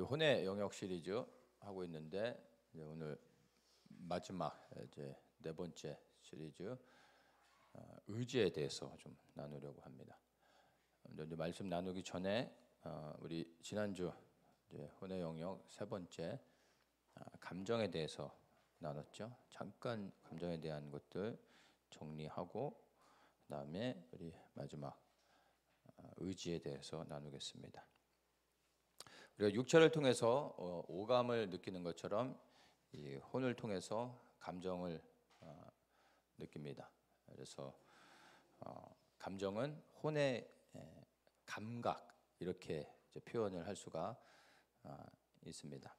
우리 혼의 영역 시리즈 하고 있는데 이제 오늘 마지막 이제 네 번째 시리즈 의지에 대해서 좀 나누려고 합니다. 먼저 말씀 나누기 전에 우리 지난주 이제 혼의 영역 세 번째 감정에 대해서 나눴죠. 잠깐 감정에 대한 것들 정리하고 그다음에 우리 마지막 의지에 대해서 나누겠습니다. 우리가 육체를 통해서 오감을 느끼는 것처럼 이 혼을 통해서 감정을 느낍니다. 그래서 감정은 혼의 감각 이렇게 이제 표현을 할 수가 있습니다.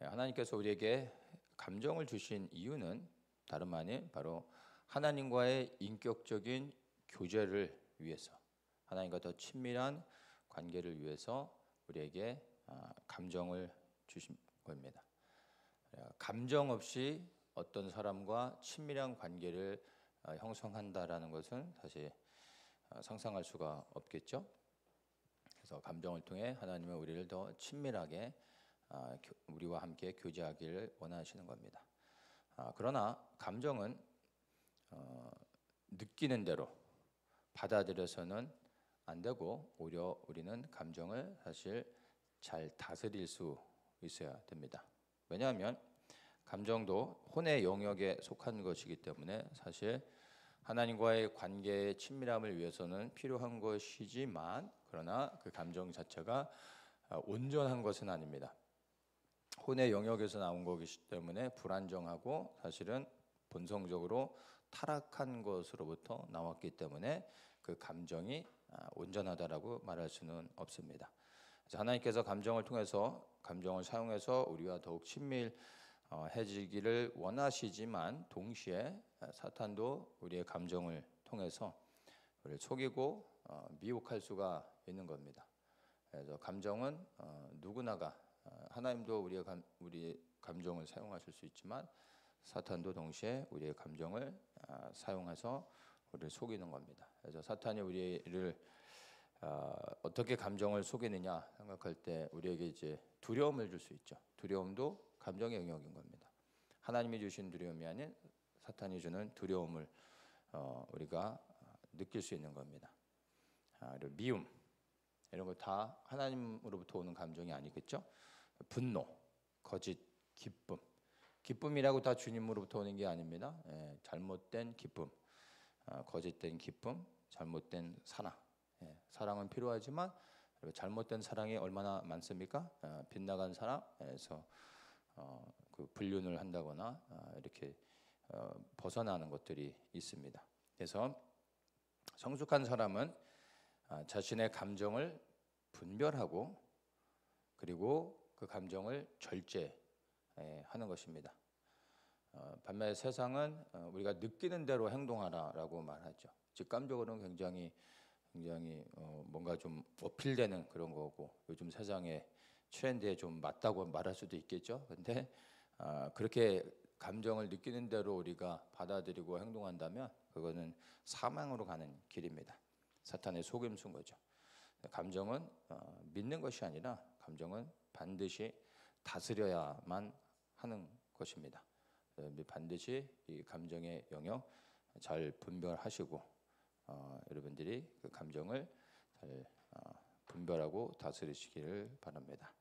하나님께서 우리에게 감정을 주신 이유는 다름 아닌 바로 하나님과의 인격적인 교제를 위해서, 하나님과 더 친밀한 관계를 위해서 우리에게 감정을 주신 겁니다. 감정 없이 어떤 사람과 친밀한 관계를 형성한다라는 것은 사실 상상할 수가 없겠죠. 그래서 감정을 통해 하나님은 우리를 더 친밀하게 우리와 함께 교제하기를 원하시는 겁니다. 그러나 감정은 느끼는 대로 받아들여서는 안 되고 오히려 우리는 감정을 사실 잘 다스릴 수 있어야 됩니다. 왜냐하면 감정도 혼의 영역에 속한 것이기 때문에 사실 하나님과의 관계의 친밀함을 위해서는 필요한 것이지만 그러나 그 감정 자체가 온전한 것은 아닙니다. 혼의 영역에서 나온 것이기 때문에 불안정하고 사실은 본성적으로 타락한 것으로부터 나왔기 때문에 그 감정이 온전하다라고 말할 수는 없습니다. 하나님께서 감정을 통해서 감정을 사용해서 우리와 더욱 친밀해지기를 원하시지만 동시에 사탄도 우리의 감정을 통해서 우리를 속이고 미혹할 수가 있는 겁니다. 그래서 감정은 누구나가 하나님도 우리의 감정을 사용하실 수 있지만 사탄도 동시에 우리의 감정을 사용해서 우리를 속이는 겁니다. 그래서 사탄이 우리를 어떻게 감정을 속이느냐 생각할 때 우리에게 이제 두려움을 줄 수 있죠. 두려움도 감정의 영역인 겁니다. 하나님이 주신 두려움이 아닌 사탄이 주는 두려움을 우리가 느낄 수 있는 겁니다. 그리고 미움 이런 거 다 하나님으로부터 오는 감정이 아니겠죠. 분노, 거짓, 기쁨. 기쁨이라고 다 주님으로부터 오는 게 아닙니다. 잘못된 기쁨, 거짓된 기쁨, 잘못된 사랑. 사랑은 필요하지만 잘못된 사랑이 얼마나 많습니까? 빗나간 사랑에서 그 불륜을 한다거나 이렇게 벗어나는 것들이 있습니다. 그래서 성숙한 사람은 자신의 감정을 분별하고 그리고 그 감정을 절제하는 것입니다. 반면에 세상은 우리가 느끼는 대로 행동하라라고 말하죠. 직감적으로는 굉장히 뭔가 좀 어필되는 그런 거고 요즘 세상의 트렌드에 좀 맞다고 말할 수도 있겠죠. 근데 그렇게 감정을 느끼는 대로 우리가 받아들이고 행동한다면 그거는 사망으로 가는 길입니다. 사탄의 속임수인 거죠. 감정은 믿는 것이 아니라 감정은 반드시 다스려야만 하는 것입니다. 반드시 이 감정의 영역 잘 분별하시고 여러분들이 그 감정을 잘 분별하고 다스리시기를 바랍니다.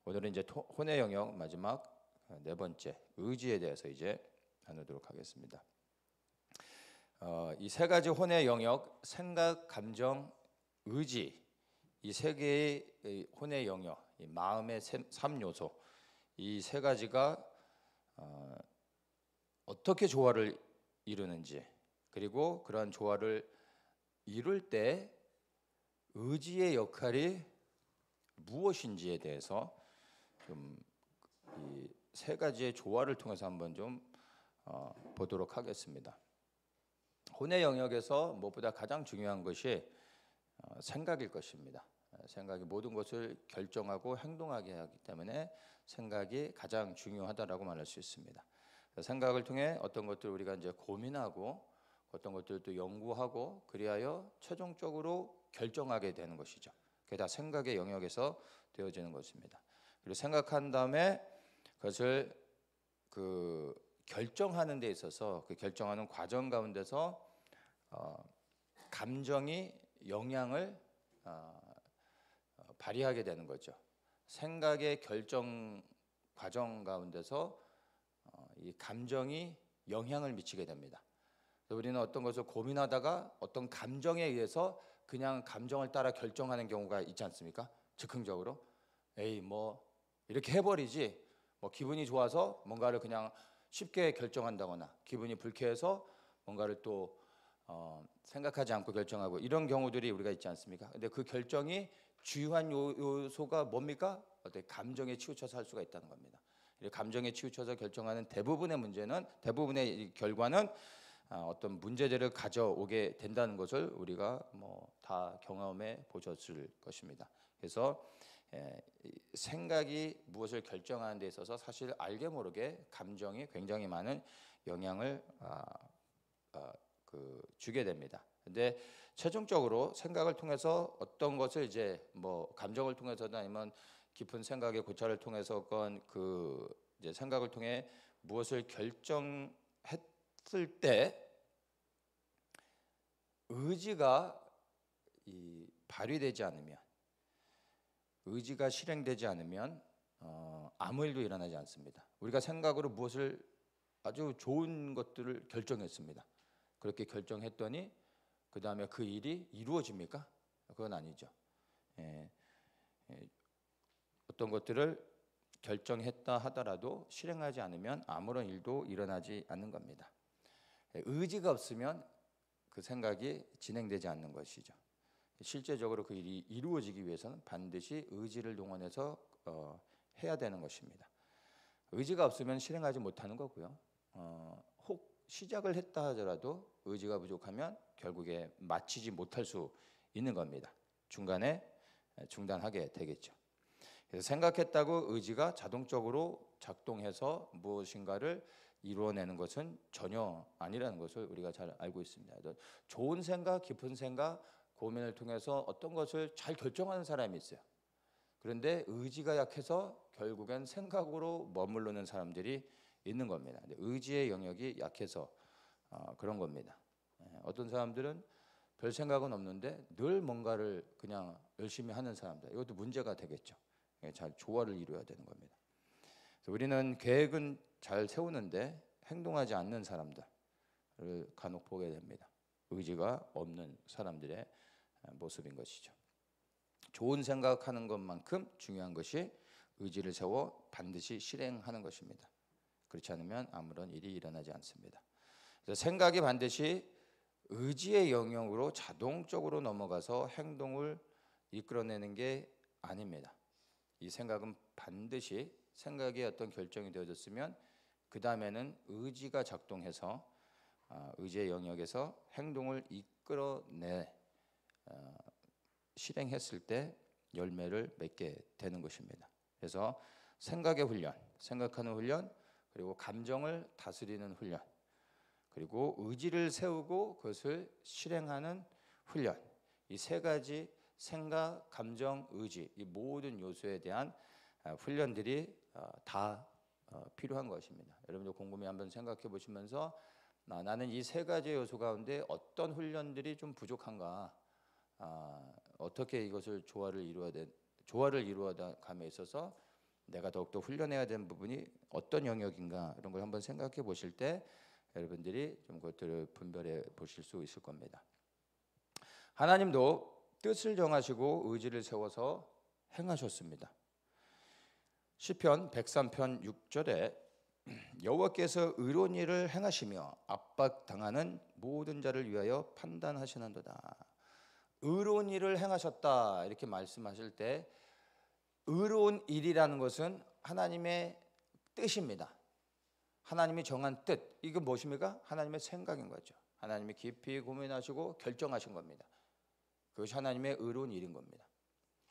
오늘은 이제 혼의 영역 마지막 네 번째 의지에 대해서 이제 나누도록 하겠습니다. 이 세 가지 혼의 영역, 생각, 감정, 의지, 이 세 개의 혼의 영역, 이 마음의 3요소, 이 세 가지가 어떻게 조화를 이루는지, 그리고 그러한 조화를 이룰 때 의지의 역할이 무엇인지에 대해서 좀 이 세 가지의 조화를 통해서 한번 좀 보도록 하겠습니다. 혼의 영역에서 무엇보다 가장 중요한 것이 생각일 것입니다. 생각이 모든 것을 결정하고 행동하게 하기 때문에 생각이 가장 중요하다라고 말할 수 있습니다. 생각을 통해 어떤 것들을 우리가 이제 고민하고 어떤 것들도 연구하고 그리하여 최종적으로 결정하게 되는 것이죠. 그게 다 생각의 영역에서 되어지는 것입니다. 그리고 생각한 다음에 그것을 그 결정하는 데 있어서 그 결정하는 과정 가운데서 감정이 영향을 발휘하게 되는 거죠. 생각의 결정 과정 가운데서 이 감정이 영향을 미치게 됩니다. 우리는 어떤 것을 고민하다가 어떤 감정에 의해서 그냥 감정을 따라 결정하는 경우가 있지 않습니까? 즉흥적으로 에이 뭐 이렇게 해버리지, 뭐 기분이 좋아서 뭔가를 그냥 쉽게 결정한다거나 기분이 불쾌해서 뭔가를 또 생각하지 않고 결정하고 이런 경우들이 우리가 있지 않습니까? 근데 그 결정이 주요한 요소가 뭡니까? 어떤 감정에 치우쳐서 할 수가 있다는 겁니다. 감정에 치우쳐서 결정하는 대부분의 문제는, 대부분의 결과는 어떤 문제들을 가져오게 된다는 것을 우리가 뭐 다 경험해 보셨을 것입니다. 그래서 생각이 무엇을 결정하는 데 있어서 사실 알게 모르게 감정이 굉장히 많은 영향을 주게 됩니다. 근데 최종적으로 생각을 통해서 어떤 것을 이제 뭐 감정을 통해서든 아니면 깊은 생각의 고찰을 통해서건 그 이제 생각을 통해 무엇을 결정했을 때 의지가 발휘되지 않으면, 의지가 실행되지 않으면 아무 일도 일어나지 않습니다. 우리가 생각으로 무엇을 아주 좋은 것들을 결정했습니다. 그렇게 결정했더니 그 다음에 그 일이 이루어집니까? 그건 아니죠. 어떤 것들을 결정했다 하더라도 실행하지 않으면 아무런 일도 일어나지 않는 겁니다. 의지가 없으면 그 생각이 진행되지 않는 것이죠. 실제적으로 그 일이 이루어지기 위해서는 반드시 의지를 동원해서 해야 되는 것입니다. 의지가 없으면 실행하지 못하는 거고요. 혹 시작을 했다 하더라도 의지가 부족하면 결국에 마치지 못할 수 있는 겁니다. 중간에 중단하게 되겠죠. 그래서 생각했다고 의지가 자동적으로 작동해서 무엇인가를 이루어내는 것은 전혀 아니라는 것을 우리가 잘 알고 있습니다. 좋은 생각, 깊은 생각, 고민을 통해서 어떤 것을 잘 결정하는 사람이 있어요. 그런데 의지가 약해서 결국엔 생각으로 머무르는 사람들이 있는 겁니다. 의지의 영역이 약해서 그런 겁니다. 어떤 사람들은 별 생각은 없는데 늘 뭔가를 그냥 열심히 하는 사람들, 이것도 문제가 되겠죠. 잘 조화를 이루어야 되는 겁니다. 그래서 우리는 계획은 잘 세우는데 행동하지 않는 사람들을 간혹 보게 됩니다. 의지가 없는 사람들의 모습인 것이죠. 좋은 생각하는 것만큼 중요한 것이 의지를 세워 반드시 실행하는 것입니다. 그렇지 않으면 아무런 일이 일어나지 않습니다. 그래서 생각이 반드시 의지의 영역으로 자동적으로 넘어가서 행동을 이끌어내는 게 아닙니다. 이 생각은 반드시 생각의 어떤 결정이 되어졌으면 그 다음에는 의지가 작동해서 의지의 영역에서 행동을 이끌어내 실행했을 때 열매를 맺게 되는 것입니다. 그래서 생각의 훈련, 생각하는 훈련, 그리고 감정을 다스리는 훈련, 그리고 의지를 세우고 그것을 실행하는 훈련, 이 세 가지 생각, 감정, 의지, 이 모든 요소에 대한 훈련들이 다 필요한 것입니다. 여러분들 곰곰이 한번 생각해 보시면서 나는 이 세 가지 요소 가운데 어떤 훈련들이 좀 부족한가, 어떻게 이것을 조화를 이루어감에 있어서 내가 더욱더 훈련해야 되는 부분이 어떤 영역인가, 이런 걸 한번 생각해 보실 때 여러분들이 좀 그것들을 분별해 보실 수 있을 겁니다. 하나님도 뜻을 정하시고 의지를 세워서 행하셨습니다. 시편 103편 6절에 여호와께서 의로운 일을 행하시며 압박당하는 모든 자를 위하여 판단하시는도다. 의로운 일을 행하셨다 이렇게 말씀하실 때 의로운 일이라는 것은 하나님의 뜻입니다. 하나님이 정한 뜻, 이게 무엇입니까? 하나님의 생각인 거죠. 하나님이 깊이 고민하시고 결정하신 겁니다. 그것이 하나님의 의로운 일인 겁니다.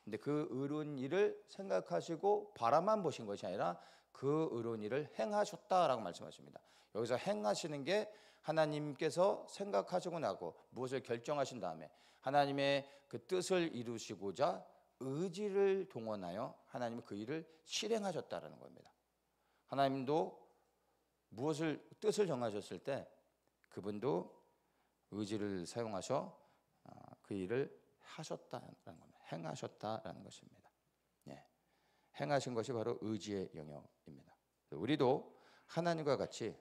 근데 그 의로운 일을 생각하시고 바라만 보신 것이 아니라 그 의로운 일을 행하셨다라고 말씀하십니다. 여기서 행하시는 게 하나님께서 생각하시고 나고 무엇을 결정하신 다음에 하나님의 그 뜻을 이루시고자 의지를 동원하여 하나님이 그 일을 실행하셨다라는 겁니다. 하나님도 무엇을 뜻을 정하셨을 때 그분도 의지를 사용하셔 그 일을 하셨다는 겁니다. 행하셨다라는 것입니다. 예. 행하신 것이 바로 의지의 영역입니다. 우리도 하나님과 같이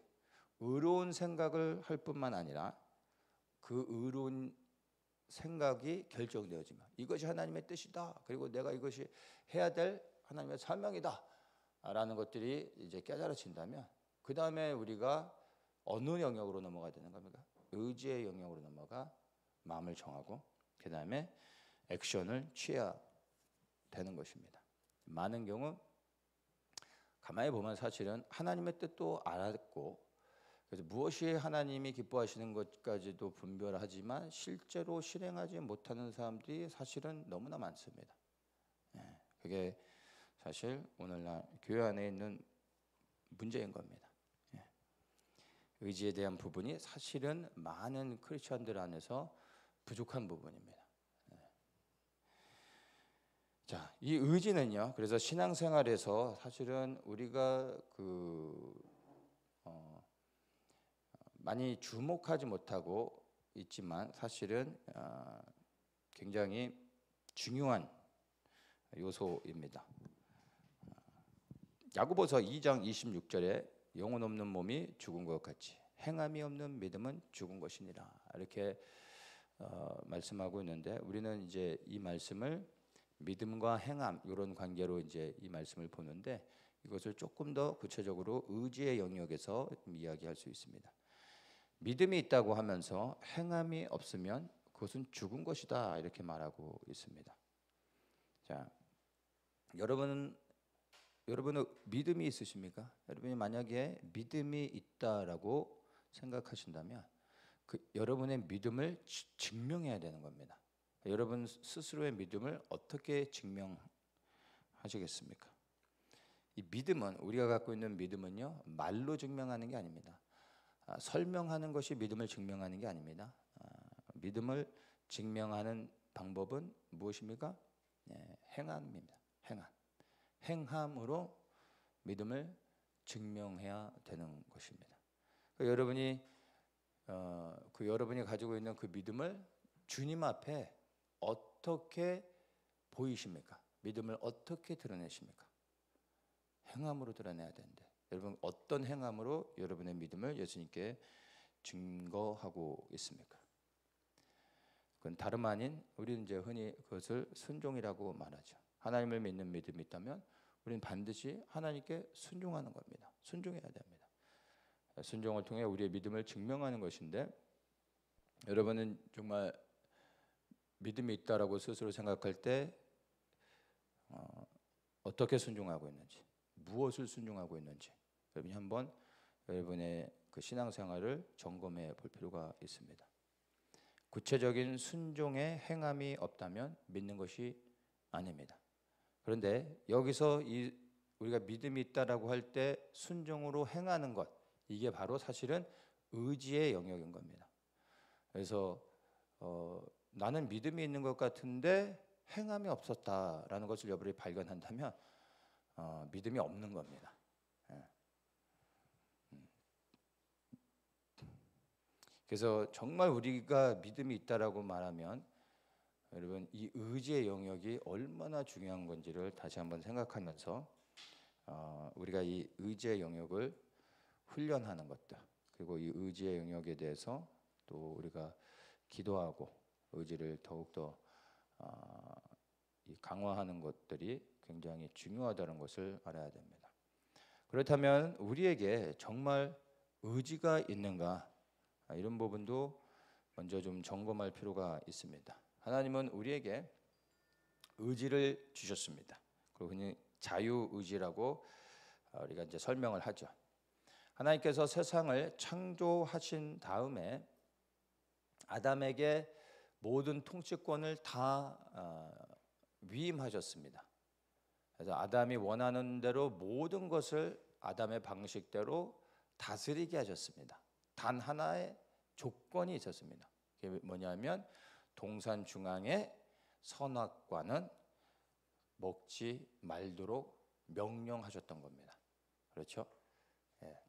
의로운 생각을 할 뿐만 아니라 그 의로운 생각이 결정되어지면 이것이 하나님의 뜻이다. 그리고 내가 이것이 해야 될 하나님의 사명이다. 라는 것들이 이제 깨달아진다면 그 다음에 우리가 어느 영역으로 넘어가야 되는 겁니까? 의지의 영역으로 넘어가 마음을 정하고 그 다음에 액션을 취해야 되는 것입니다. 많은 경우 가만히 보면 사실은 하나님의 뜻도 알았고 그래서 무엇이 하나님이 기뻐하시는 것까지도 분별하지만 실제로 실행하지 못하는 사람들이 사실은 너무나 많습니다. 그게 사실 오늘날 교회 안에 있는 문제인 겁니다. 의지에 대한 부분이 사실은 많은 크리스천들 안에서 부족한 부분입니다. 자, 이 의지는요. 그래서 신앙생활에서 사실은 우리가 많이 주목하지 못하고 있지만 사실은 굉장히 중요한 요소입니다. 야고보서 2장 26절에 영혼 없는 몸이 죽은 것 같이 행함이 없는 믿음은 죽은 것이니라 이렇게 말씀하고 있는데 우리는 이제 이 말씀을 믿음과 행함 이런 관계로 이제 이 말씀을 보는데 이것을 조금 더 구체적으로 의지의 영역에서 이야기할 수 있습니다. 믿음이 있다고 하면서 행함이 없으면 그것은 죽은 것이다 이렇게 말하고 있습니다. 자, 여러분은 믿음이 있으십니까? 여러분이 만약에 믿음이 있다라고 생각하신다면 여러분의 믿음을 증명해야 되는 겁니다. 여러분 스스로의 믿음을 어떻게 증명하시겠습니까? 이 믿음은 우리가 갖고 있는 믿음은요 말로 증명하는 게 아닙니다. 설명하는 것이 믿음을 증명하는 게 아닙니다. 믿음을 증명하는 방법은 무엇입니까? 행함입니다. 행함으로 믿음을 증명해야 되는 것입니다. 여러분이 가지고 있는 그 믿음을 주님 앞에 어떻게 보이십니까? 믿음을 어떻게 드러내십니까? 행함으로 드러내야 되는데 여러분 어떤 행함으로 여러분의 믿음을 예수님께 증거하고 있습니까? 그건 다름 아닌 우리는 이제 흔히 그것을 순종이라고 말하죠. 하나님을 믿는 믿음이 있다면 우리는 반드시 하나님께 순종하는 겁니다. 순종해야 됩니다. 순종을 통해 우리의 믿음을 증명하는 것인데 여러분은 정말 믿음이 있다라고 스스로 생각할 때 어떻게 순종하고 있는지, 무엇을 순종하고 있는지 여러분이 한번 여러분의 그 신앙생활을 점검해 볼 필요가 있습니다. 구체적인 순종의 행함이 없다면 믿는 것이 아닙니다. 그런데 여기서 우리가 믿음이 있다라고 할 때 순종으로 행하는 것 이게 바로 사실은 의지의 영역인 겁니다. 그래서 나는 믿음이 있는 것 같은데 행함이 없었다라는 것을 여러분이 발견한다면 믿음이 없는 겁니다. 그래서 정말 우리가 믿음이 있다라고 말하면 여러분 이 의지의 영역이 얼마나 중요한 건지를 다시 한번 생각하면서 우리가 이 의지의 영역을 훈련하는 것들 그리고 이 의지의 영역에 대해서 또 우리가 기도하고 의지를 더욱더 강화하는 것들이 굉장히 중요하다는 것을 알아야 됩니다. 그렇다면 우리에게 정말 의지가 있는가 이런 부분도 먼저 좀 점검할 필요가 있습니다. 하나님은 우리에게 의지를 주셨습니다. 그리고 흔히 자유의지라고 우리가 이제 설명을 하죠. 하나님께서 세상을 창조하신 다음에 아담에게 모든 통치권을 다 위임하셨습니다. 그래서 아담이 원하는 대로 모든 것을 아담의 방식대로 다스리게 하셨습니다. 단 하나의 조건이 있었습니다. 그게 뭐냐면 동산 중앙의 선악과는 먹지 말도록 명령하셨던 겁니다. 그렇죠? 예.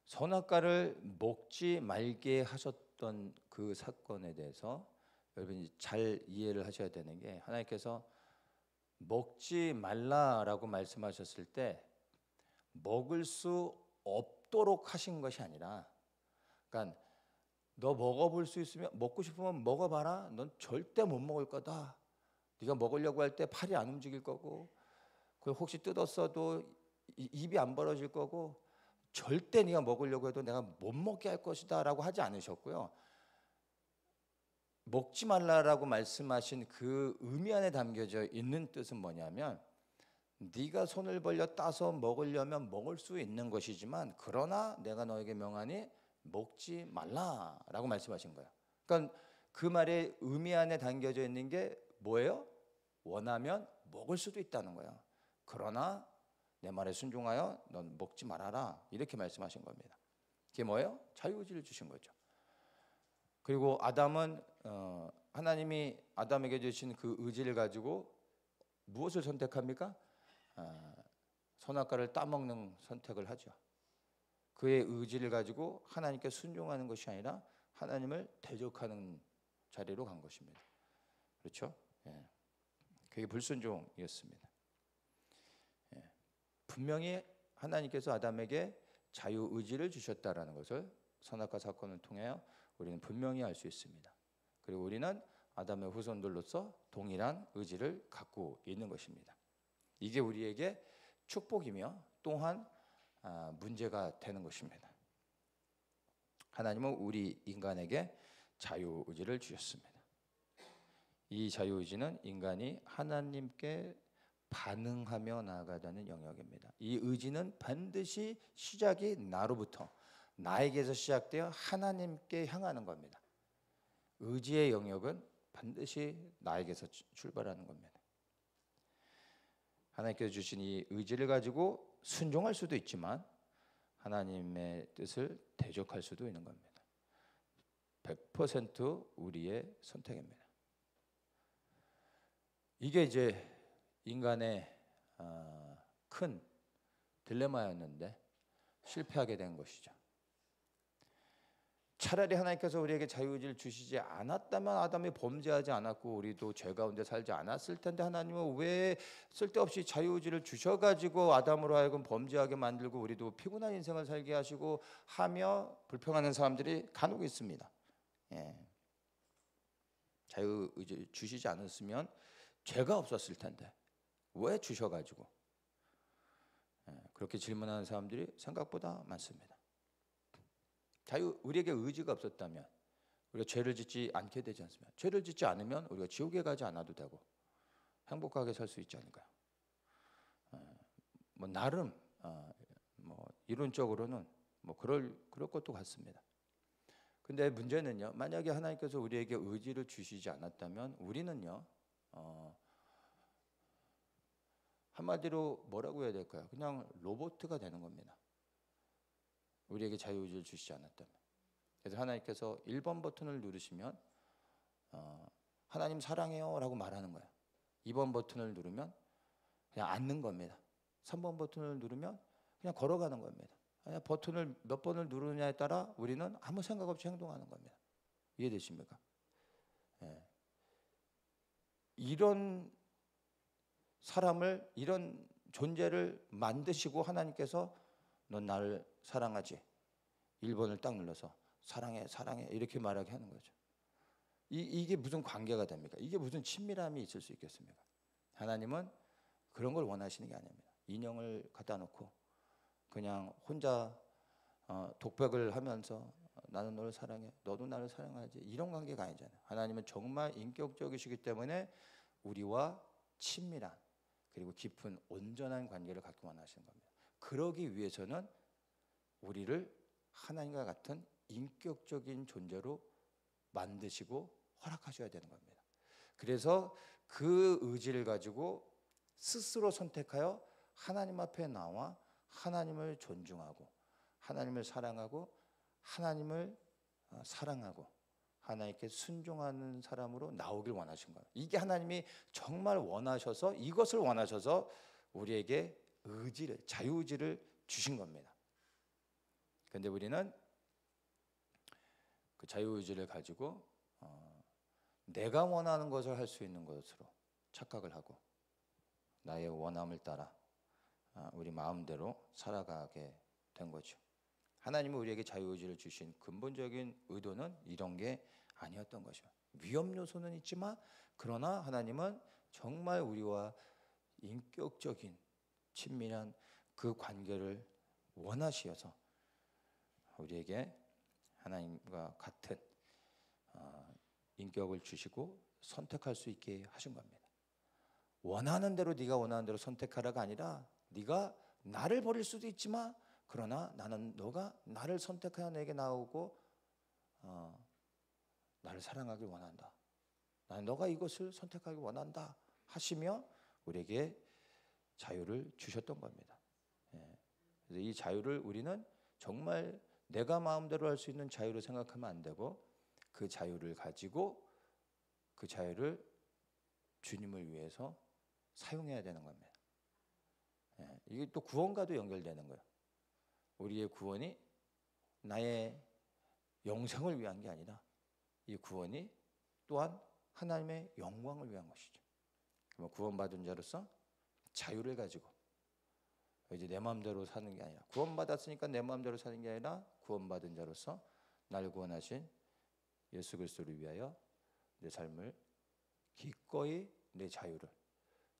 선악과를 먹지 말게 하셨던 그 사건에 대해서 여러분이 잘 이해를 하셔야 되는 게, 하나님께서 먹지 말라라고 말씀하셨을 때 먹을 수 없도록 하신 것이 아니라, 그러니까 너 먹어볼 수 있으면, 먹고 싶으면 먹어봐라. 넌 절대 못 먹을 거다. 네가 먹으려고 할 때 팔이 안 움직일 거고, 그 혹시 뜯었어도 입이 안 벌어질 거고, 절대 네가 먹으려고 해도 내가 못 먹게 할 것이다 라고 하지 않으셨고요. 먹지 말라라고 말씀하신 그 의미 안에 담겨져 있는 뜻은 뭐냐면, 네가 손을 벌려 따서 먹으려면 먹을 수 있는 것이지만, 그러나 내가 너에게 명하니 먹지 말라라고 말씀하신 거예요. 그러니까 그 말의 의미 안에 담겨져 있는 게 뭐예요? 원하면 먹을 수도 있다는 거예요. 그러나 내 말에 순종하여 넌 먹지 말아라, 이렇게 말씀하신 겁니다. 그게 뭐예요? 자유의지를 주신 거죠. 그리고 아담은 하나님이 아담에게 주신 그 의지를 가지고 무엇을 선택합니까? 선악과를 따먹는 선택을 하죠. 그의 의지를 가지고 하나님께 순종하는 것이 아니라 하나님을 대적하는 자리로 간 것입니다. 그렇죠? 예. 그게 불순종이었습니다. 예. 분명히 하나님께서 아담에게 자유의지를 주셨다라는 것을 선악과 사건을 통해 우리는 분명히 알 수 있습니다. 그리고 우리는 아담의 후손들로서 동일한 의지를 갖고 있는 것입니다. 이게 우리에게 축복이며 또한 문제가 되는 것입니다. 하나님은 우리 인간에게 자유의지를 주셨습니다. 이 자유의지는 인간이 하나님께 반응하며 나아가자는 영역입니다. 이 의지는 반드시 시작이 나로부터, 나에게서 시작되어 하나님께 향하는 겁니다. 의지의 영역은 반드시 나에게서 출발하는 겁니다. 하나님께서 주신 이 의지를 가지고 순종할 수도 있지만 하나님의 뜻을 대적할 수도 있는 겁니다. 100% 우리의 선택입니다. 이게 이제 인간의 큰 딜레마였는데 실패하게 된 것이죠. 차라리 하나님께서 우리에게 자유의지를 주시지 않았다면 아담이 범죄하지 않았고 우리도 죄 가운데 살지 않았을 텐데, 하나님은 왜 쓸데없이 자유의지를 주셔가지고 아담으로 하여금 범죄하게 만들고 우리도 피곤한 인생을 살게 하시고 하며 불평하는 사람들이 간혹 있습니다. 예. 자유의지를 주시지 않았으면 죄가 없었을 텐데 왜 주셔가지고, 그렇게 질문하는 사람들이 생각보다 많습니다. 우리에게 의지가 없었다면 우리가 죄를 짓지 않게 되지 않습니까? 죄를 짓지 않으면 우리가 지옥에 가지 않아도 되고 행복하게 살 수 있지 않을까요? 뭐 나름 뭐 이론적으로는 뭐 그럴 것도 같습니다. 근데 문제는요, 만약에 하나님께서 우리에게 의지를 주시지 않았다면 우리는요, 한마디로 뭐라고 해야 될까요? 그냥 로봇가 되는 겁니다. 우리에게 자유의지를 주시지 않았다면. 그래서 하나님께서 1번 버튼을 누르시면 하나님 사랑해요 라고 말하는 거예요. 2번 버튼을 누르면 그냥 앉는 겁니다. 3번 버튼을 누르면 그냥 걸어가는 겁니다. 그냥 버튼을 몇 번을 누르느냐에 따라 우리는 아무 생각 없이 행동하는 겁니다. 이해되십니까? 예. 이런 사람을, 이런 존재를 만드시고 하나님께서 넌 나를 사랑하지? 1번을 딱 눌러서 사랑해 사랑해 이렇게 말하게 하는 거죠. 이게 무슨 관계가 됩니까? 이게 무슨 친밀함이 있을 수 있겠습니까? 하나님은 그런 걸 원하시는 게 아닙니다. 인형을 갖다 놓고 그냥 혼자 독백을 하면서 나는 너를 사랑해, 너도 나를 사랑하지, 이런 관계가 아니잖아요. 하나님은 정말 인격적이시기 때문에 우리와 친밀한 그리고 깊은 온전한 관계를 갖기 원하시는 겁니다. 그러기 위해서는 우리를 하나님과 같은 인격적인 존재로 만드시고 허락하셔야 되는 겁니다. 그래서 그 의지를 가지고 스스로 선택하여 하나님 앞에 나와 하나님을 존중하고 하나님을 사랑하고 하나님을 사랑하고 하나님께 순종하는 사람으로 나오길 원하신 거예요. 이게 하나님이 정말 원하셔서, 이것을 원하셔서 우리에게 의지를, 자유의지를 주신 겁니다. 그런데 우리는 그 자유의지를 가지고 내가 원하는 것을 할 수 있는 것으로 착각을 하고 나의 원함을 따라 우리 마음대로 살아가게 된 거죠. 하나님은 우리에게 자유의지를 주신 근본적인 의도는 이런 게 아니었던 것이죠. 위험 요소는 있지만 그러나 하나님은 정말 우리와 인격적인 친밀한 그 관계를 원하시어서 우리에게 하나님과 같은 인격을 주시고 선택할 수 있게 하신 겁니다. 원하는 대로, 네가 원하는 대로 선택하라가 아니라 네가 나를 버릴 수도 있지만 그러나 나는 너가 나를 선택하여 내게 나오고 나를 사랑하길 원한다. 나는 너가 이것을 선택하길 원한다 하시며 우리에게 자유를 주셨던 겁니다. 그래서 이 자유를 우리는 정말 내가 마음대로 할 수 있는 자유로 생각하면 안 되고 그 자유를 가지고 그 자유를 주님을 위해서 사용해야 되는 겁니다. 이게 또 구원과도 연결되는 거예요. 우리의 구원이 나의 영생을 위한 게 아니라 이 구원이 또한 하나님의 영광을 위한 것이죠. 그러면 구원받은 자로서 자유를 가지고 이제 내 마음대로 사는 게 아니라, 구원받았으니까 내 마음대로 사는 게 아니라 구원받은 자로서 나를 구원하신 예수 그리스도를 위하여 내 삶을 기꺼이, 내 자유를,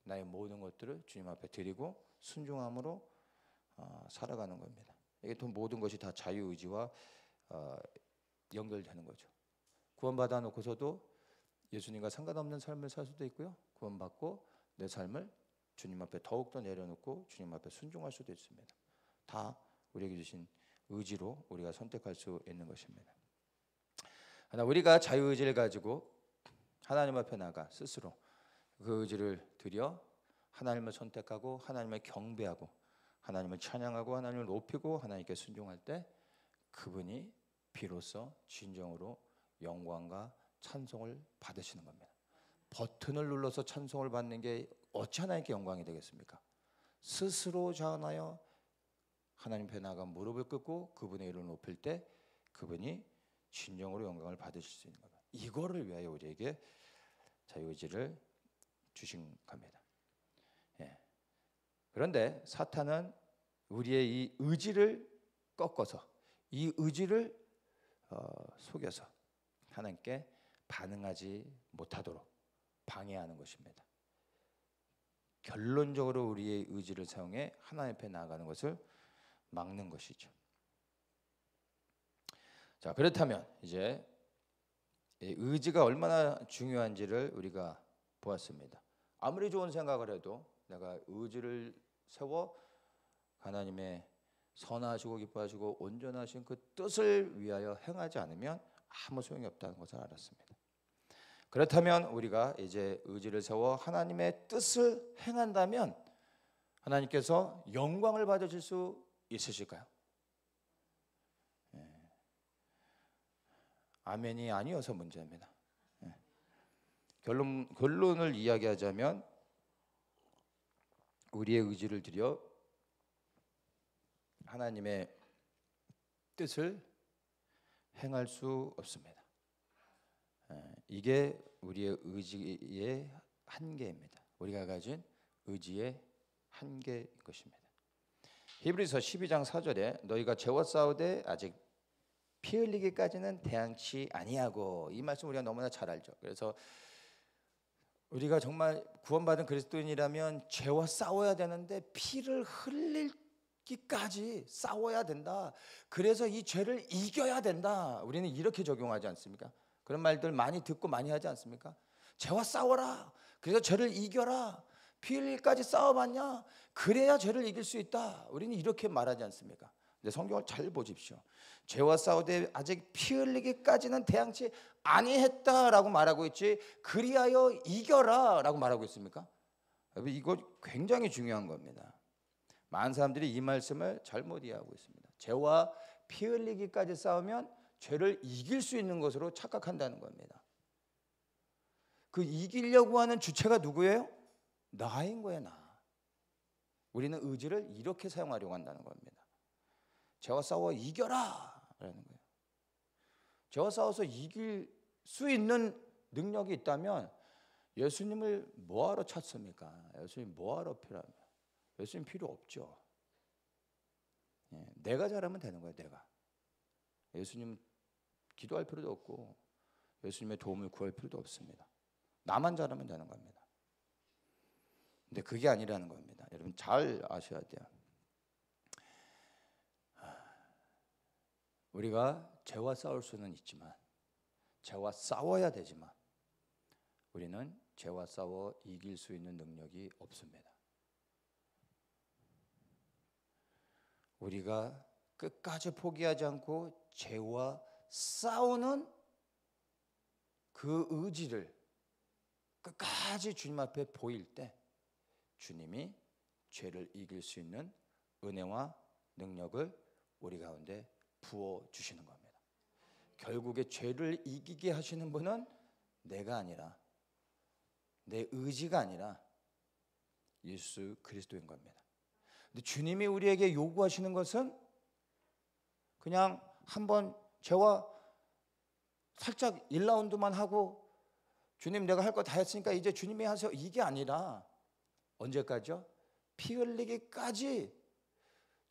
나의 모든 것들을 주님 앞에 드리고 순종함으로 살아가는 겁니다. 이게 또 모든 것이 다 자유의지와 연결되는 거죠. 구원받아 놓고서도 예수님과 상관없는 삶을 살 수도 있고요, 구원받고 내 삶을 주님 앞에 더욱더 내려놓고 주님 앞에 순종할 수도 있습니다. 다 우리에게 주신 의지로 우리가 선택할 수 있는 것입니다. 하나, 우리가 자유의지를 가지고 하나님 앞에 나가 스스로 그 의지를 들여 하나님을 선택하고 하나님을 경배하고 하나님을 찬양하고 하나님을 높이고 하나님께 순종할 때 그분이 비로소 진정으로 영광과 찬송을 받으시는 겁니다. 버튼을 눌러서 찬송을 받는 게 어찌 하나님께 영광이 되겠습니까? 스스로 자원하여 하나님 앞에 나가 무릎을 꿇고 그분의 이름을 높일 때 그분이 진정으로 영광을 받으실 수 있는 겁니다. 이거를 위하여 우리에게 자유의지를 주신 겁니다. 그런데 사탄은 우리의 이 의지를 꺾어서, 이 의지를 속여서 하나님께 반응하지 못하도록 방해하는 것입니다. 결론적으로 우리의 의지를 사용해 하나님 앞에 나아가는 것을 막는 것이죠. 자, 그렇다면 이제 의지가 얼마나 중요한지를 우리가 보았습니다. 아무리 좋은 생각을 해도 내가 의지를 세워 하나님의 선하시고 기뻐하시고 온전하신 그 뜻을 위하여 행하지 않으면 아무 소용이 없다는 것을 알았습니다. 그렇다면 우리가 이제 의지를 세워 하나님의 뜻을 행한다면 하나님께서 영광을 받으실 수 있으실까요? 아멘이 아니어서 문제입니다. 결론을 이야기하자면 우리의 의지를 들여 하나님의 뜻을 행할 수 없습니다. 이게 우리의 의지의 한계입니다. 우리가 가진 의지의 한계인 것입니다. 히브리서 12장 4절에 너희가 죄와 싸우되 아직 피 흘리기까지는 대항치 아니하고, 이 말씀 우리가 너무나 잘 알죠. 그래서 우리가 정말 구원받은 그리스도인이라면 죄와 싸워야 되는데 피를 흘리기까지 싸워야 된다. 그래서 이 죄를 이겨야 된다. 우리는 이렇게 적용하지 않습니까? 그런 말들 많이 듣고 많이 하지 않습니까? 죄와 싸워라. 그래서 죄를 이겨라. 피 흘리기까지 싸워봤냐? 그래야 죄를 이길 수 있다. 우리는 이렇게 말하지 않습니까? 근데 성경을 잘 보십시오. 죄와 싸우되 아직 피 흘리기까지는 대항치 아니했다라고 말하고 있지 그리하여 이겨라라고 말하고 있습니까? 이거 굉장히 중요한 겁니다. 많은 사람들이 이 말씀을 잘못 이해하고 있습니다. 죄와 피 흘리기까지 싸우면 죄를 이길 수 있는 것으로 착각한다는 겁니다. 그 이기려고 하는 주체가 누구예요? 나인 거예요, 나. 우리는 의지를 이렇게 사용하려고 한다는 겁니다. 죄와 싸워 이겨라 라는 거예요. 죄와 싸워서 이길 수 있는 능력이 있다면 예수님을 뭐하러 찾습니까? 예수님 뭐하러 필요하며? 예수님 필요 없죠. 내가 잘하면 되는 거예요. 내가. 예수님 기도할 필요도 없고 예수님의 도움을 구할 필요도 없습니다. 나만 잘하면 되는 겁니다. 근데 그게 아니라는 겁니다. 여러분 잘 아셔야 돼요. 우리가 죄와 싸울 수는 있지만, 죄와 싸워야 되지만 우리는 죄와 싸워 이길 수 있는 능력이 없습니다. 우리가 끝까지 포기하지 않고 죄와 싸우는 그 의지를 끝까지 주님 앞에 보일 때 주님이 죄를 이길 수 있는 은혜와 능력을 우리 가운데 부어주시는 겁니다. 결국에 죄를 이기게 하시는 분은 내가 아니라, 내 의지가 아니라 예수 그리스도인 겁니다. 근데 주님이 우리에게 요구하시는 것은 그냥 한번 죄와 살짝 1라운드만 하고 주님 내가 할 거 다 했으니까 이제 주님이 하세요, 이게 아니라 언제까지요? 피 흘리기까지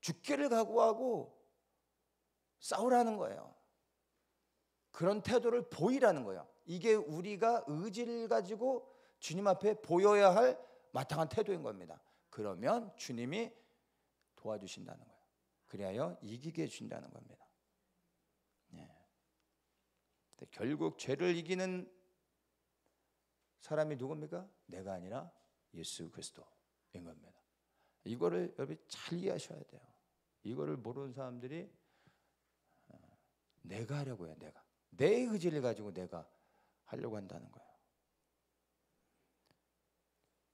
죽기를 각오하고 싸우라는 거예요. 그런 태도를 보이라는 거예요. 이게 우리가 의지를 가지고 주님 앞에 보여야 할 마땅한 태도인 겁니다. 그러면 주님이 도와주신다는 거예요. 그리하여 이기게 해주신다는 겁니다. 결국 죄를 이기는 사람이 누굽니까? 내가 아니라 예수 그리스도인 겁니다. 이거를 여러분이 잘 이해하셔야 돼요. 이거를 모르는 사람들이 내가 하려고 해요. 내가. 내 의지를 가지고 내가 하려고 한다는 거예요.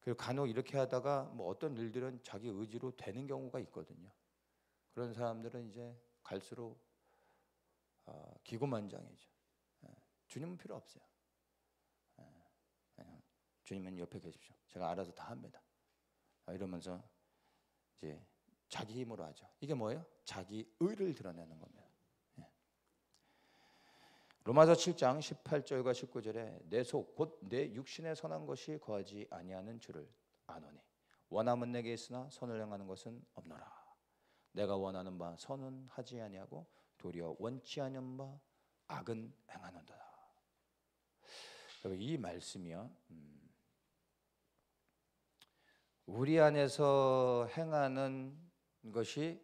그리고 간혹 이렇게 하다가 뭐 어떤 일들은 자기 의지로 되는 경우가 있거든요. 그런 사람들은 이제 갈수록 기고만장이죠. 주님은 필요 없어요. 주님은 옆에 계십시오. 제가 알아서 다 합니다. 이러면서 이제 자기 힘으로 하죠. 이게 뭐예요? 자기 의를 드러내는 겁니다. 로마서 7장 18절과 19절에 내 속 곧 내 육신에 선한 것이 거하지 아니하는 줄을 아노니 원함은 내게 있으나 선을 행하는 것은 없노라. 내가 원하는 바 선은 하지 아니하고 도리어 원치 않은 바 악은 행하는도다. 이 말씀이요, 우리 안에서 행하는 것이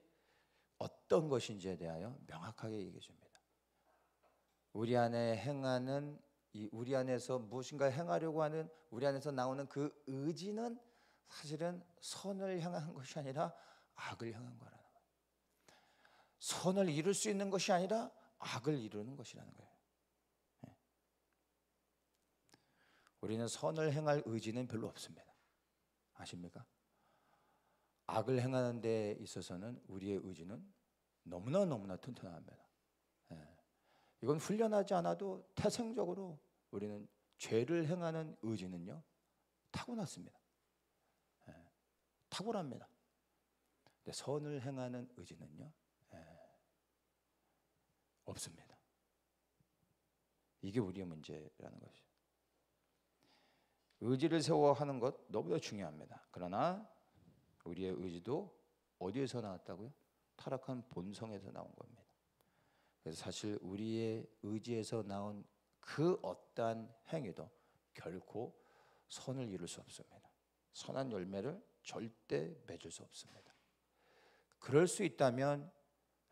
어떤 것인지에 대하여 명확하게 얘기해 줍니다. 우리 안에 행하는, 우리 안에서 무엇인가 행하려고 하는, 우리 안에서 나오는 그 의지는 사실은 선을 향한 것이 아니라 악을 향한 거라는 거예요. 선을 이룰 수 있는 것이 아니라 악을 이루는 것이라는 거예요. 우리는 선을 행할 의지는 별로 없습니다. 아십니까? 악을 행하는 데 있어서는 우리의 의지는 너무나 튼튼합니다. 이건 훈련하지 않아도 태생적으로 우리는 죄를 행하는 의지는요 타고났습니다. 탁월합니다. 근데 선을 행하는 의지는요 없습니다. 이게 우리의 문제라는 것이죠. 의지를 세워 하는 것 너무나 중요합니다. 그러나 우리의 의지도 어디에서 나왔다고요? 타락한 본성에서 나온 겁니다. 그래서 사실 우리의 의지에서 나온 그 어떠한 행위도 결코 선을 이룰 수 없습니다. 선한 열매를 절대 맺을 수 없습니다. 그럴 수 있다면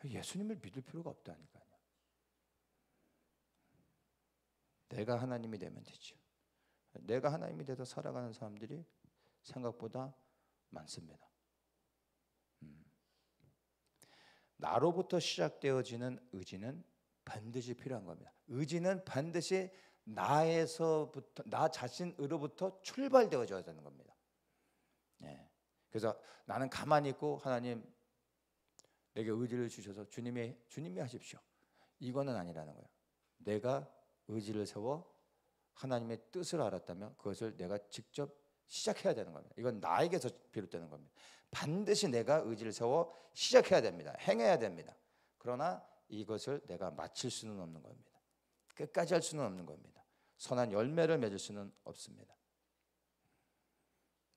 예수님을 믿을 필요가 없다니까요. 내가 하나님이 되면 되죠. 내가 하나님이 돼서 살아가는 사람들이 생각보다 많습니다. 나로부터 시작되어지는 의지는 반드시 필요한 겁니다. 의지는 반드시 나에서부터, 나 자신으로부터 출발되어져야 되는 겁니다. 그래서 나는 가만히 있고 하나님 내게 의지를 주셔서 주님이 하십시오, 이거는 아니라는 거예요. 내가 의지를 세워 하나님의 뜻을 알았다면 그것을 내가 직접 시작해야 되는 겁니다. 이건 나에게서 비롯되는 겁니다. 반드시 내가 의지를 세워 시작해야 됩니다. 행해야 됩니다. 그러나 이것을 내가 마칠 수는 없는 겁니다. 끝까지 할 수는 없는 겁니다. 선한 열매를 맺을 수는 없습니다.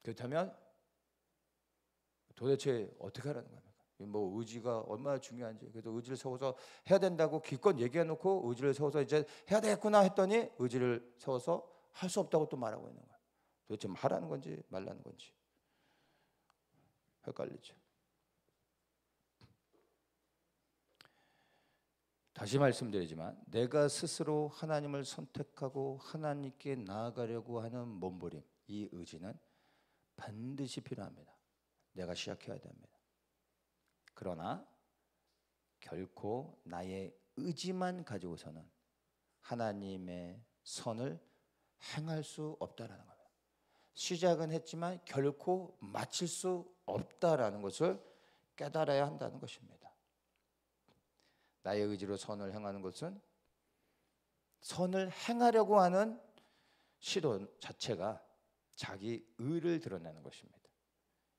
그렇다면 도대체 어떻게 하라는 겁니까? 뭐 의지가 얼마나 중요한지, 그래도 의지를 세워서 해야 된다고 기껏 얘기해놓고 의지를 세워서 이제 해야 되겠구나 했더니 의지를 세워서 할 수 없다고 또 말하고 있는 거예요. 도대체 하라는 건지 말라는 건지 헷갈리죠. 다시 말씀드리지만 내가 스스로 하나님을 선택하고 하나님께 나아가려고 하는 몸부림, 이 의지는 반드시 필요합니다. 내가 시작해야 됩니다. 그러나 결코 나의 의지만 가지고서는 하나님의 선을 행할 수 없다라는 겁니다. 시작은 했지만 결코 마칠 수 없다라는 것을 깨달아야 한다는 것입니다. 나의 의지로 선을 행하는 것은 선을 행하려고 하는 시도 자체가 자기 의를 드러내는 것입니다.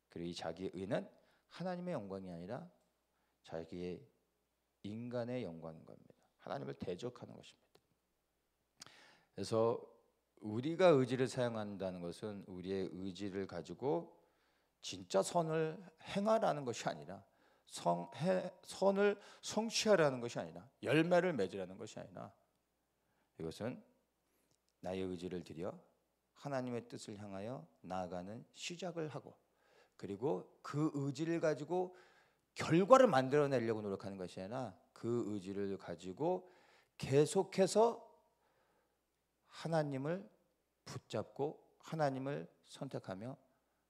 그리고 이 자기의 의는 하나님의 영광이 아니라 자기의 인간의 영광인 겁니다. 하나님을 대적하는 것입니다. 그래서 우리가 의지를 사용한다는 것은 우리의 의지를 가지고 진짜 선을 행하라는 것이 아니라 선을 성취하라는 것이 아니라 열매를 맺으라는 것이 아니라 이것은 나의 의지를 들여 하나님의 뜻을 향하여 나아가는 시작을 하고 그리고 그 의지를 가지고 결과를 만들어내려고 노력하는 것이 아니라 그 의지를 가지고 계속해서 하나님을 붙잡고 하나님을 선택하며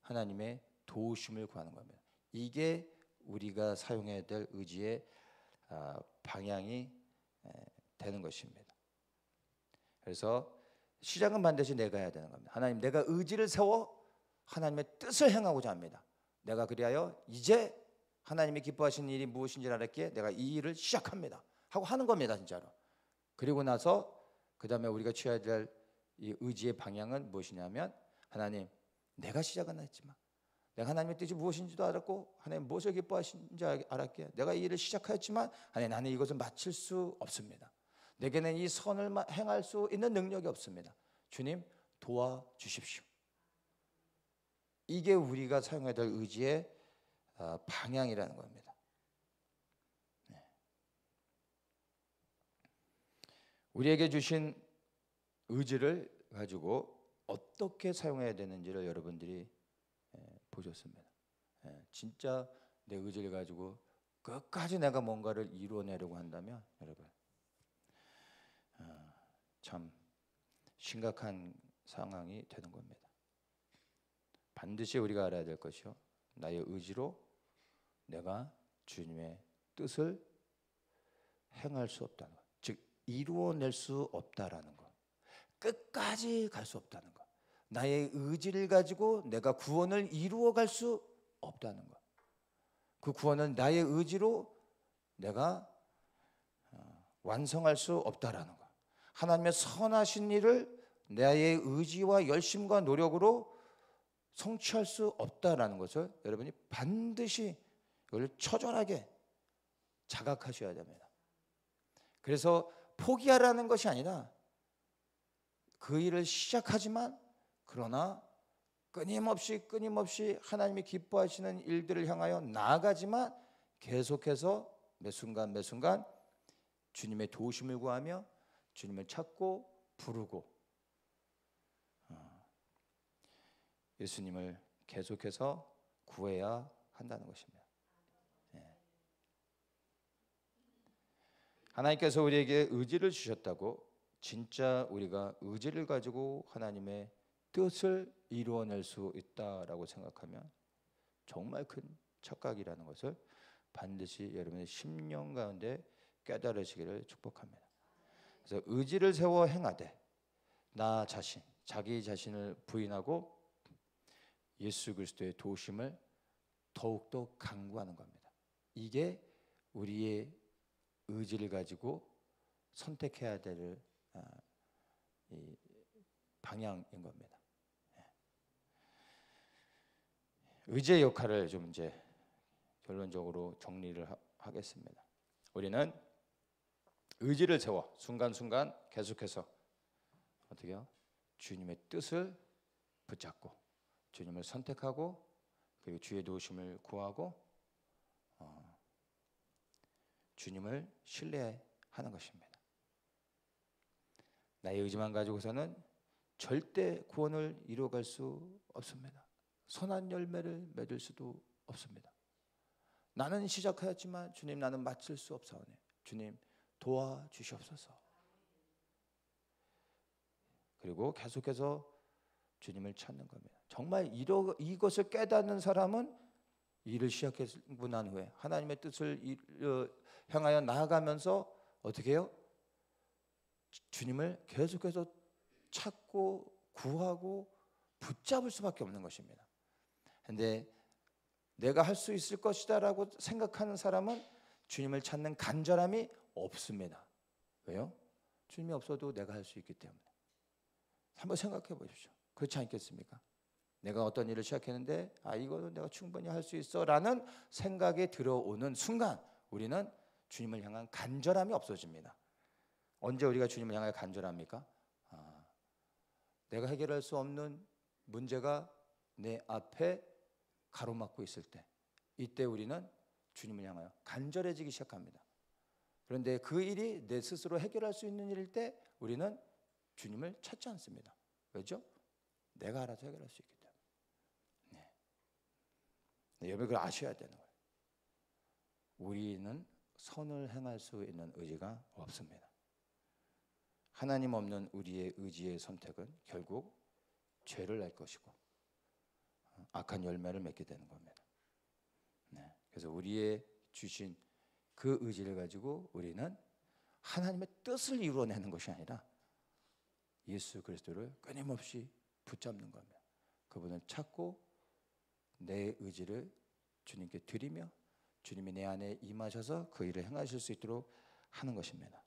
하나님의 도우심을 구하는 겁니다. 이게 우리가 사용해야 될 의지의 방향이 되는 것입니다. 그래서 시작은 반드시 내가 해야 되는 겁니다. 하나님, 내가 의지를 세워 하나님의 뜻을 행하고자 합니다. 내가 그리하여 이제 하나님이 기뻐하시는 일이 무엇인지 알았기에 내가 이 일을 시작합니다 하고 하는 겁니다. 진짜로. 그리고 나서 그 다음에 우리가 취해야 될 이 의지의 방향은 무엇이냐면 하나님, 내가 시작은 했지만 내가 하나님의 뜻이 무엇인지도 알았고 하나님 무엇을 기뻐하시는지 알았기에 내가 이 일을 시작하였지만 하나님, 나는 이것을 마칠 수 없습니다. 내게는 이 선을 행할 수 있는 능력이 없습니다. 주님, 도와주십시오. 이게 우리가 사용해야 될 의지의 방향이라는 겁니다. 네. 우리에게 주신 의지를 가지고 어떻게 사용해야 되는지를 여러분들이 보셨습니다. 진짜 내 의지를 가지고 끝까지 내가 뭔가를 이루어내려고 한다면 여러분 참 심각한 상황이 되는 겁니다. 반드시 우리가 알아야 될 것이요, 나의 의지로 내가 주님의 뜻을 행할 수 없다는 것, 즉 이루어낼 수 없다라는 것, 끝까지 갈 수 없다는 것, 나의 의지를 가지고 내가 구원을 이루어갈 수 없다는 것, 그 구원은 나의 의지로 내가 완성할 수 없다라는 것, 하나님의 선하신 일을 나의 의지와 열심과 노력으로 성취할 수 없다라는 것을 여러분이 반드시 이걸 처절하게 자각하셔야 됩니다. 그래서 포기하라는 것이 아니라 그 일을 시작하지만 그러나 끊임없이 하나님이 기뻐하시는 일들을 향하여 나아가지만 계속해서 매 순간 주님의 도우심을 구하며 주님을 찾고 부르고 예수님을 계속해서 구해야 한다는 것입니다. 하나님께서 우리에게 의지를 주셨다고 진짜 우리가 의지를 가지고 하나님의 뜻을 이루어낼 수 있다라고 생각하면 정말 큰 착각이라는 것을 반드시 여러분의 심령 가운데 깨달으시기를 축복합니다. 그래서 의지를 세워 행하되 나 자신, 자기 자신을 부인하고 예수 그리스도의 도우심을 더욱더 강구하는 겁니다. 이게 우리의 의지를 가지고 선택해야 될 이 방향인 겁니다. 의지의 역할을 좀 이제 결론적으로 정리를 하겠습니다. 우리는 의지를 세워 순간순간 계속해서 어떻게요? 주님의 뜻을 붙잡고 주님을 선택하고 그리고 주의 도우심을 구하고 주님을 신뢰하는 것입니다. 나의 의지만 가지고서는 절대 구원을 이루어갈 수 없습니다. 선한 열매를 맺을 수도 없습니다. 나는 시작하였지만 주님 나는 마칠 수 없사오니 주님 도와주시옵소서. 그리고 계속해서 주님을 찾는 겁니다. 정말 이것을 깨닫는 사람은 일을 시작했고 난 후에 하나님의 뜻을 향하여 나아가면서 어떻게 해요? 주님을 계속해서 찾고 구하고 붙잡을 수밖에 없는 것입니다. 그런데 내가 할 수 있을 것이다 라고 생각하는 사람은 주님을 찾는 간절함이 없습니다. 왜요? 주님이 없어도 내가 할 수 있기 때문에. 한번 생각해 보십시오. 그렇지 않겠습니까? 내가 어떤 일을 시작했는데 이거는 내가 충분히 할 수 있어 라는 생각이 들어오는 순간 우리는 주님을 향한 간절함이 없어집니다. 언제 우리가 주님을 향하여 간절합니까? 내가 해결할 수 없는 문제가 내 앞에 가로막고 있을 때, 이때 우리는 주님을 향하여 간절해지기 시작합니다. 그런데 그 일이 내 스스로 해결할 수 있는 일일 때 우리는 주님을 찾지 않습니다. 왜죠? 내가 알아서 해결할 수 있기 때문에. 여러분 그걸 아셔야 되는 거예요. 우리는 선을 행할 수 있는 의지가 없습니다. 하나님 없는 우리의 의지의 선택은 결국 죄를 낼 것이고 악한 열매를 맺게 되는 겁니다. 그래서 우리의 주신 그 의지를 가지고 우리는 하나님의 뜻을 이루어내는 것이 아니라 예수 그리스도를 끊임없이 붙잡는 겁니다. 그분을 찾고 내 의지를 주님께 드리며 주님이 내 안에 임하셔서 그 일을 행하실 수 있도록 하는 것입니다.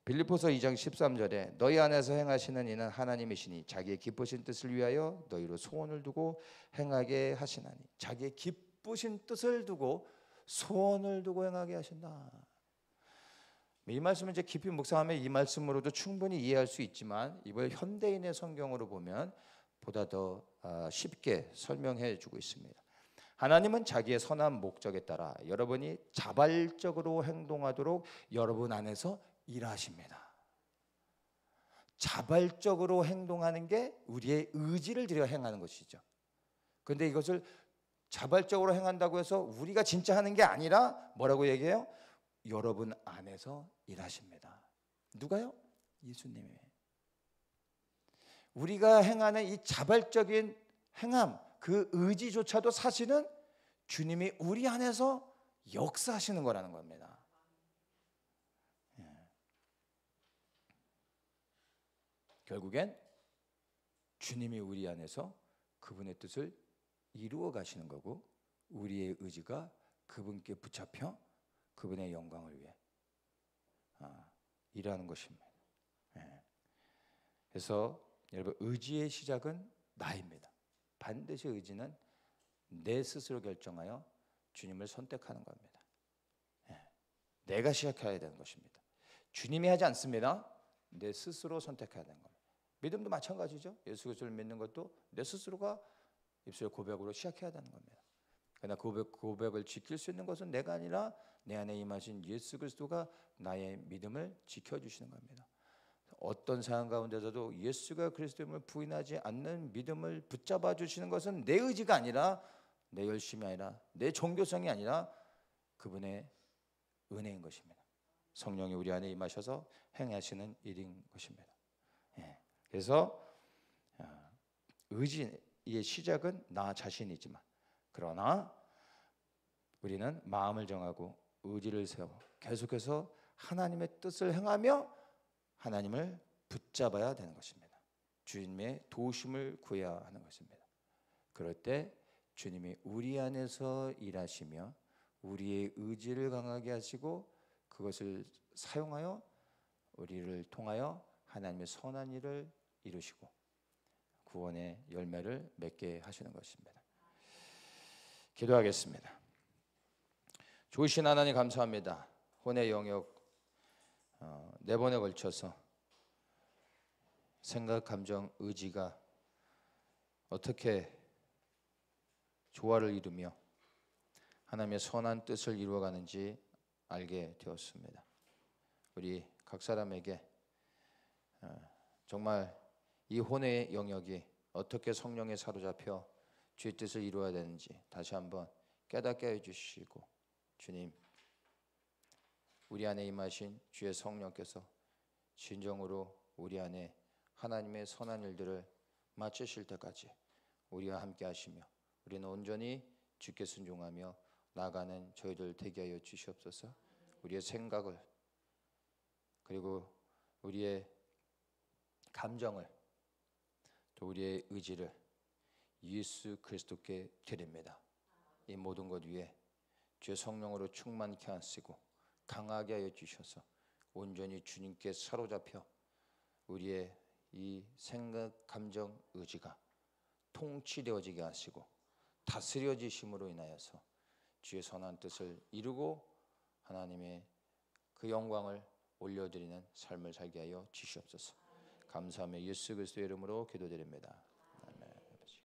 빌립보서 2장 13절에 너희 안에서 행하시는 이는 하나님이시니 자기의 기쁘신 뜻을 위하여 너희로 소원을 두고 행하게 하시나니. 자기의 기쁘신 뜻을 두고 소원을 두고 행하게 하신다. 이 말씀을 이제 깊이 묵상하면 이 말씀으로도 충분히 이해할 수 있지만 이걸 현대인의 성경으로 보면 보다 더 쉽게 설명해 주고 있습니다. 하나님은 자기의 선한 목적에 따라 여러분이 자발적으로 행동하도록 여러분 안에서 일하십니다. 자발적으로 행동하는 게 우리의 의지를 들여 행하는 것이죠. 그런데 이것을 자발적으로 행한다고 해서 우리가 진짜 하는 게 아니라 뭐라고 얘기해요? 여러분 안에서 일하십니다. 누가요? 예수님이. 우리가 행하는 이 자발적인 행함, 그 의지조차도 사실은 주님이 우리 안에서 역사하시는 거라는 겁니다. 결국엔 주님이 우리 안에서 그분의 뜻을 이루어 가시는 거고 우리의 의지가 그분께 붙잡혀 그분의 영광을 위해 일하는 것입니다. 그래서 여러분 의지의 시작은 나입니다. 반드시 의지는 내 스스로 결정하여 주님을 선택하는 겁니다. 내가 시작해야 되는 것입니다. 주님이 하지 않습니다. 내 스스로 선택해야 되는 겁니다. 믿음도 마찬가지죠. 예수 그리스도를 믿는 것도 내 스스로가 입술 고백으로 시작해야 되는 겁니다. 그러나 고백을 지킬 수 있는 것은 내가 아니라 내 안에 임하신 예수 그리스도가 나의 믿음을 지켜주시는 겁니다. 어떤 상황 가운데서도 예수가 그리스도임을 부인하지 않는 믿음을 붙잡아 주시는 것은 내 의지가 아니라 내 열심이 아니라 내 종교성이 아니라 그분의 은혜인 것입니다. 성령이 우리 안에 임하셔서 행하시는 일인 것입니다. 그래서 의지의 시작은 나 자신이지만 그러나 우리는 마음을 정하고 의지를 세워 계속해서 하나님의 뜻을 행하며 하나님을 붙잡아야 되는 것입니다. 주님의 도우심을 구해야 하는 것입니다. 그럴 때 주님이 우리 안에서 일하시며 우리의 의지를 강하게 하시고 그것을 사용하여 우리를 통하여 하나님의 선한 일을 이루시고 구원의 열매를 맺게 하시는 것입니다. 기도하겠습니다. 좋으신 하나님 감사합니다. 혼의 영역 4번에 걸쳐서 생각, 감정, 의지가 어떻게 조화를 이루며 하나님의 선한 뜻을 이루어가는지 알게 되었습니다. 우리 각 사람에게 정말 이 혼의 영역이 어떻게 성령에 사로잡혀 주의 뜻을 이루어야 되는지 다시 한번 깨닫게 해주시고, 주님, 우리 안에 임하신 주의 성령께서 진정으로 우리 안에 하나님의 선한 일들을 마치실 때까지 우리와 함께 하시며 우리는 온전히 주께 순종하며 나아가는 저희들 되게 하여 주시옵소서. 우리의 생각을 그리고 우리의 감정을 또 우리의 의지를 예수 그리스도께 드립니다. 이 모든 것 위에 주의 성령으로 충만케 하시고 강하게 하여 주셔서 온전히 주님께 사로잡혀 우리의 이 생각, 감정, 의지가 통치되어지게 하시고 다스려지심으로 인하여서 주의 선한 뜻을 이루고 하나님의 그 영광을 올려드리는 삶을 살게 하여 주시옵소서. 감사하며 예수 그리스도의 이름으로 기도드립니다.